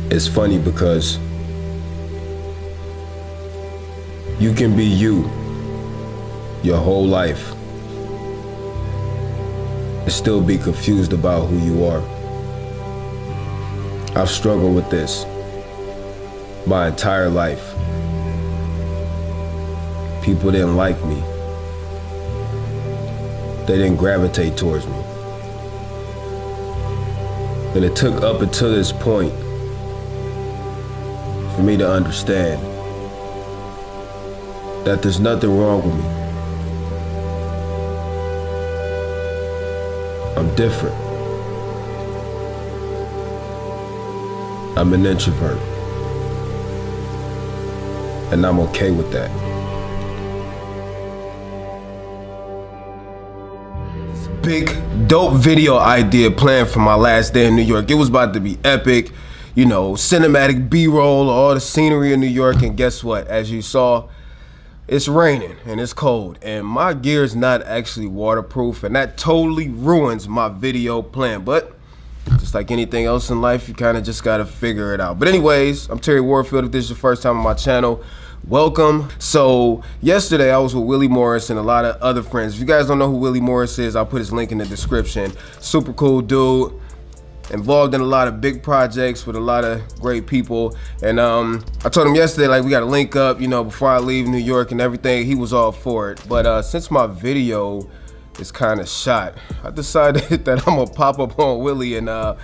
It's funny because you can be you your whole life and still be confused about who you are. I've struggled with this my entire life. People didn't like me. They didn't gravitate towards me. And it took up until this point for me to understand that there's nothing wrong with me. I'm different. I'm an introvert. And I'm okay with that. Big, dope video idea planned for my last day in New York. It was about to be epic, you know, cinematic B-roll, all the scenery in New York, and guess what? As you saw, it's raining and it's cold, and my gear is not actually waterproof, and that totally ruins my video plan. But just like anything else in life, you kind of just gotta figure it out. But anyways, I'm Terry Warfield. If this is your first time on my channel, welcome. So yesterday I was with Willie Morris and a lot of other friends. If you guys don't know who Willie Morris is, I'll put his link in the description. Super cool dude, involved in a lot of big projects with a lot of great people. And I told him yesterday, like, we gotta link up, you know, before I leave New York and everything. He was all for it. But since my video is kind of shot, I decided that I'm gonna pop up on Willie, and I'm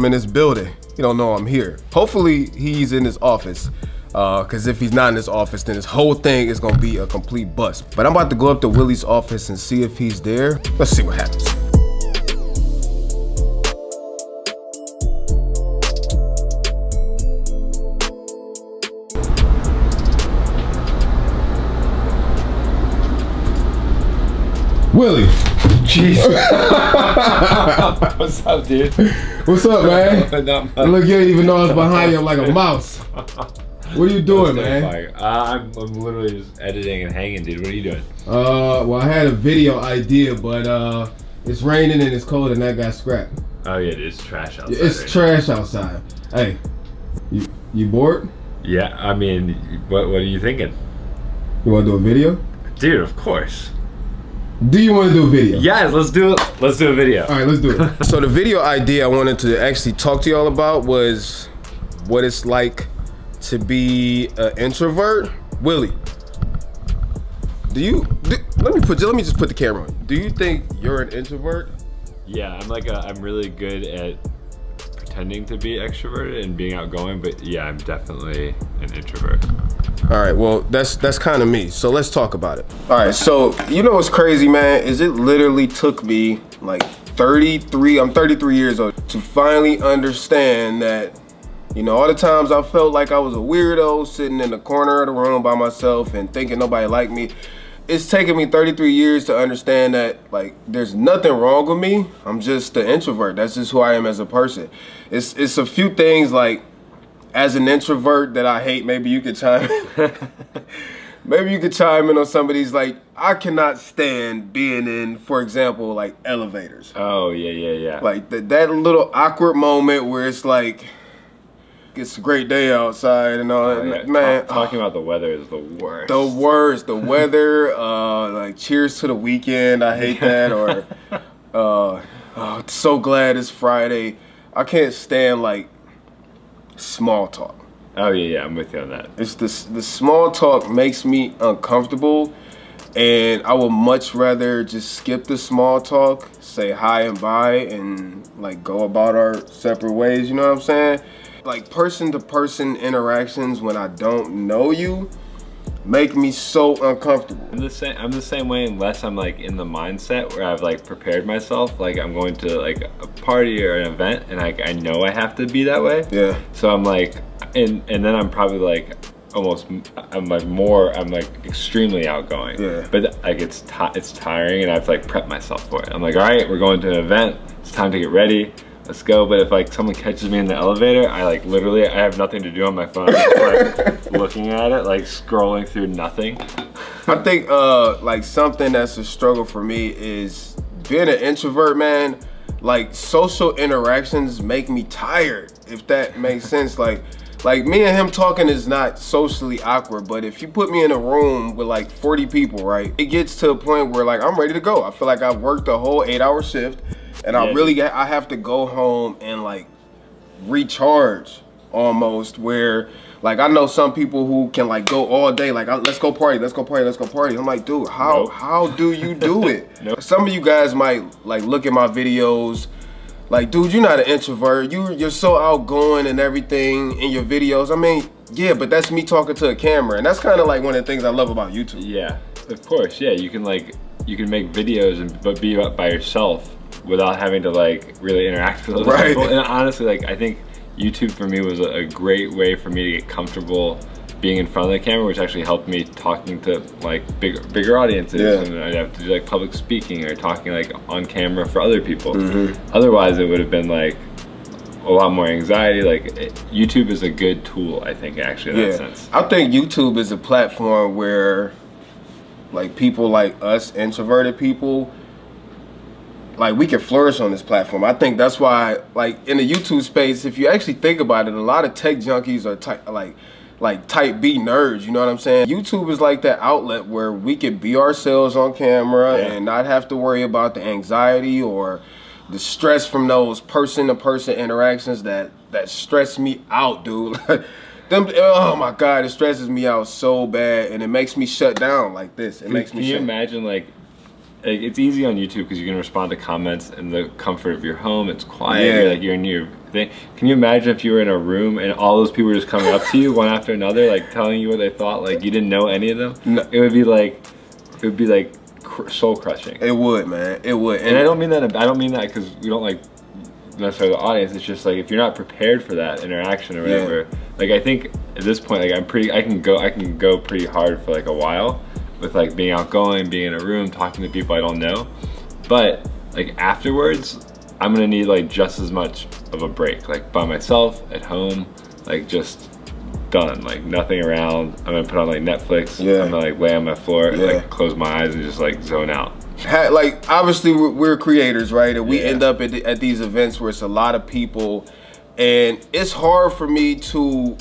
in this building. He don't know I'm here. Hopefully he's in his office, because if he's not in his office, then this whole thing is gonna be a complete bust. But I'm about to go up to Willie's office and see if he's there. Let's see what happens. Willie. Jeez. What's up, dude? What's up, man? Not much. Look, you didn't even know I was behind you like a mouse. What are you doing, man? I'm literally just editing and hanging, dude. What are you doing? Well, I had a video idea, but it's raining and it's cold and that got scrapped. Oh yeah, it's trash outside. It's trash outside. Hey, you bored? Yeah, I mean, what are you thinking? You want to do a video? Dude, of course. Do you want to do a video? Yes, let's do it. Let's do a video. All right, let's do it. So the video idea I wanted to actually talk to y'all about was what it's like to be an introvert. Willie, let me just put the camera on. Do you think you're an introvert? Yeah, I'm really good at pretending to be extroverted and being outgoing, but yeah, I'm definitely an introvert. All right, well, that's kind of me. So let's talk about it. All right, so you know what's crazy, man, is it literally took me like I'm 33 years old to finally understand that, you know, all the times I felt like I was a weirdo sitting in the corner of the room by myself and thinking nobody liked me. It's taken me 33 years to understand that, like, there's nothing wrong with me. I'm just an introvert. That's just who I am as a person. It's a few things, like, as an introvert that I hate. Maybe you could chime in. Maybe you could chime in on some of these. Like, I cannot stand being in, for example, like elevators. Oh yeah. Like that little awkward moment where it's like, it's a great day outside and all that. Oh, yeah. Man, talking about the weather is the worst. The worst. The weather. Like, cheers to the weekend. I hate that. Or oh, so glad it's Friday. I can't stand, like, small talk. Oh yeah, I'm with you on that. It's the small talk makes me uncomfortable, and I would much rather just skip the small talk, say hi and bye, and like go about our separate ways. You know what I'm saying? Like, person-to-person interactions when I don't know you make me so uncomfortable. I'm the same way, unless I'm like in the mindset where I've like prepared myself, like I'm going to like a party or an event and I know I have to be that way. Yeah. So I'm like, and then I'm probably like I'm like extremely outgoing. Yeah. But like it's tiring and I have to like prep myself for it. I'm like, all right, we're going to an event. It's time to get ready. Let's go. But if like someone catches me in the elevator, I like literally, I have nothing to do on my phone. I'm just, like looking at it, like scrolling through nothing. I think like something that's a struggle for me is being an introvert, man. like social interactions make me tired, if that makes sense. Like me and him talking is not socially awkward, but if you put me in a room with like 40 people, right, it gets to a point where like I'm ready to go. I feel like I've worked a whole 8-hour shift, and I have to go home and like recharge almost, where like I know some people who can like go all day, like let's go party, let's go party, let's go party. I'm like, dude, how do you do it? Some of you guys might like look at my videos like, dude, you're not an introvert. You're so outgoing and everything in your videos. I mean, yeah, but that's me talking to a camera, and that's kind of like one of the things I love about YouTube. Yeah, of course. Yeah, you can make videos but be by yourself without having to like really interact with other people. And honestly, like I think YouTube for me was a great way for me to get comfortable being in front of the camera, which actually helped me talking to like bigger audiences, and I'd have to do like public speaking or talking like on camera for other people. Otherwise it would have been like a lot more anxiety. Like YouTube is a good tool, I think, actually, in that sense. I think YouTube is a platform where like people like us introverted people, like we can flourish on this platform. I think that's why, like in the YouTube space, if you actually think about it, a lot of tech junkies are like type B nerds, you know what I'm saying? YouTube is like that outlet where we can be ourselves on camera and not have to worry about the anxiety or the stress from those person-to-person interactions that stress me out, dude. Oh my God, it stresses me out so bad, and it makes me shut down like this. Can you imagine like it's easy on YouTube because you can respond to comments in the comfort of your home. It's quiet. You're in your thing. Can you imagine if you were in a room and all those people were just coming up to you one after another, like telling you what they thought, like you didn't know any of them? No. It would be like soul crushing. It would, man. It would. And I don't mean that because we don't like necessarily the audience. It's just like if you're not prepared for that interaction or whatever. Like I think at this point, like I can go pretty hard for like a while with like being outgoing, being in a room, talking to people I don't know. But like afterwards, I'm gonna need like just as much of a break, like by myself at home, like just done, like nothing around. I'm gonna put on like Netflix. I'm gonna like lay on my floor and like close my eyes and just like zone out. Like obviously we're creators, right? And we end up at these events where it's a lot of people, and it's hard for me to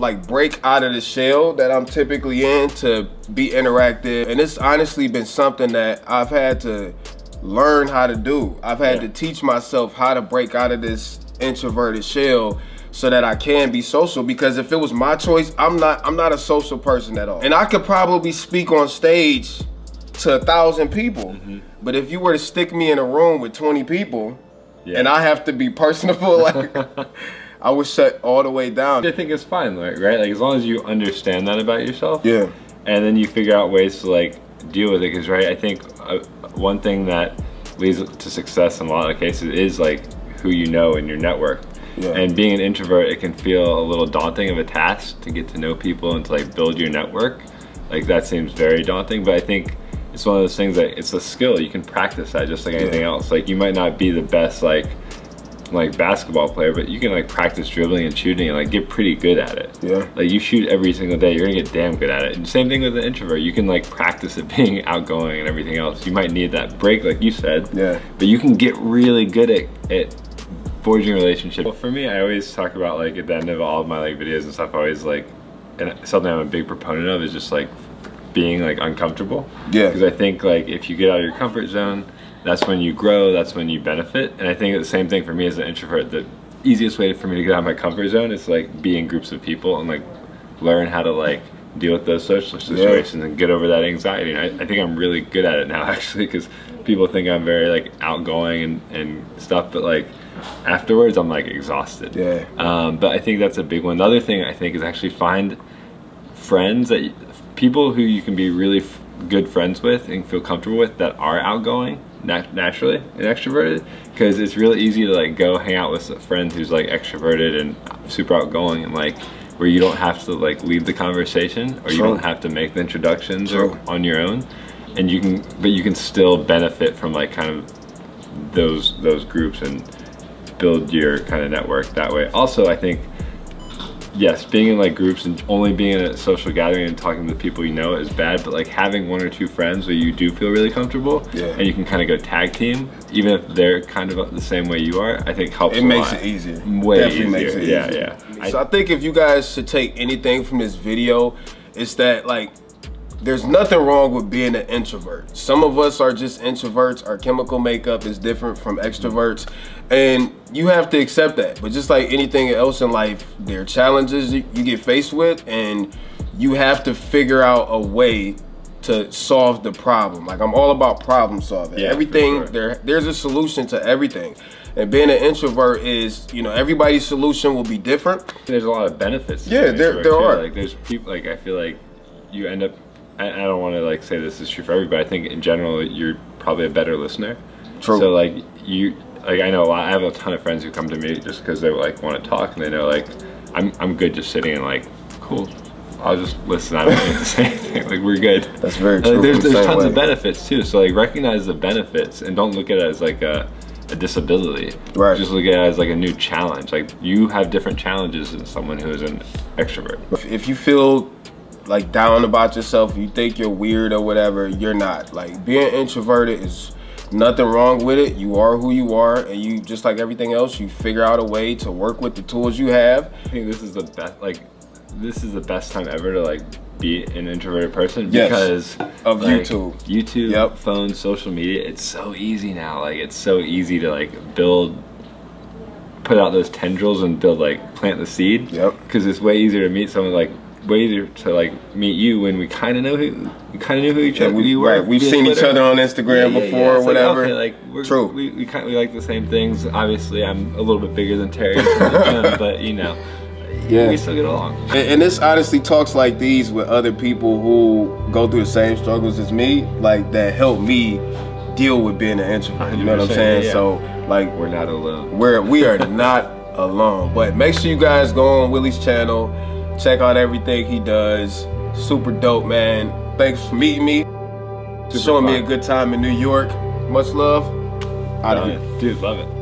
like break out of the shell that I'm typically in to be interactive. And it's honestly been something that I've had to learn how to do. I've had to teach myself how to break out of this introverted shell so that I can be social, because if it was my choice, I'm not a social person at all. And I could probably speak on stage to 1,000 people. But if you were to stick me in a room with 20 people and I have to be personable, like I would shut all the way down. I think it's fine, right? Like as long as you understand that about yourself, and then you figure out ways to like deal with it. Because I think one thing that leads to success in a lot of cases is like who you know in your network. And being an introvert, it can feel a little daunting of a task to get to know people and to like build your network. Like that seems very daunting, but I think it's one of those things that it's a skill. You can practice that just like anything else. Like you might not be the best like basketball player, but you can like practice dribbling and shooting and like get pretty good at it. Like you shoot every single day, you're gonna get damn good at it. And same thing with an introvert. You can like practice at being outgoing and everything else. You might need that break, like you said. But you can get really good at forging relationships. Well, for me, I always talk about like at the end of all of my like videos and stuff, I always like, and something I'm a big proponent of is just like being like uncomfortable. Because I think like if you get out of your comfort zone, that's when you grow, that's when you benefit. And I think the same thing for me as an introvert. The easiest way for me to get out of my comfort zone is like be in groups of people and like learn how to like deal with those social situations and get over that anxiety. And I think I'm really good at it now, actually, because people think I'm very like outgoing and stuff, but like afterwards I'm like exhausted. But I think that's a big one. The other thing I think is actually find friends, people who you can be really good friends with and feel comfortable with that are outgoing naturally and extroverted, because it's really easy to like go hang out with a friend who's like extroverted and super outgoing, and like where you don't have to like lead the conversation, or you don't have to make the introductions or on your own, and you can still benefit from like kind of those groups and build your kind of network that way. Also, I think yes, being in like groups and only being in a social gathering and talking to the people you know is bad, but like having 1 or 2 friends where you do feel really comfortable and you can kind of go tag team, even if they're kind of the same way you are, I think helps a lot. It makes it easier. Way Definitely easier. makes it easier. Yeah. So I think if you guys should take anything from this video, it's that like, there's nothing wrong with being an introvert. Some of us are just introverts. Our chemical makeup is different from extroverts, and you have to accept that. But just like anything else in life, there are challenges you get faced with, and you have to figure out a way to solve the problem. Like, I'm all about problem solving. Everything, there's a solution to everything. And being an introvert is, you know, everybody's solution will be different. There's a lot of benefits. Yeah, there are. Like, there's people, like, I feel like you end up, I don't want to like say this is true for everybody. I think in general you're probably a better listener. True. So like I know I have a ton of friends who come to me just because they like want to talk and they know like I'm good just sitting and like, cool, I'll just listen. I don't need to say anything. Like, we're good. That's very true. Like, there's tons of benefits too. So like recognize the benefits and don't look at it as like a disability. Right. Just look at it as like a new challenge. Like, you have different challenges than someone who is an extrovert. If you feel like down about yourself, you think you're weird or whatever, you're not. Like, being introverted is nothing wrong with it. You are who you are, and you, just like everything else, you figure out a way to work with the tools you have. I think this is the best, like, this is the best time ever to like be an introverted person because of like, YouTube, phone, social media. It's so easy now. Like, it's so easy to like put out those tendrils and plant the seed. Because it's way easier to meet someone, like way easier to like meet you when we kind of knew who each other we were. We've seen each other on Instagram before or whatever. Like, okay, like we like the same things. Obviously, I'm a little bit bigger than Terry from the gym, but you know. We still get along. And this honestly talks like these with other people who go through the same struggles as me, like that help me deal with being an introvert. You know what I'm saying? Yeah. So like, we're not alone. We are not alone. But make sure you guys go on Willie's channel, check out everything he does. Super dope, man. Thanks for meeting me, showing me a good time in New York. Much love. Out of here. Dude, love it.